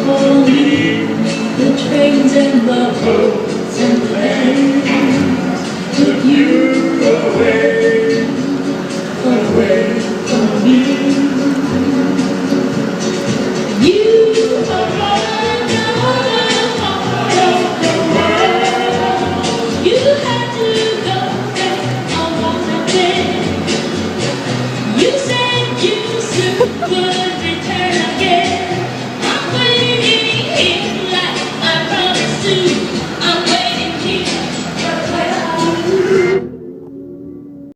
for me. The trains and the boats and planes took you away, away from me. You are running out of the world. You had to go back on one thing. You said you should.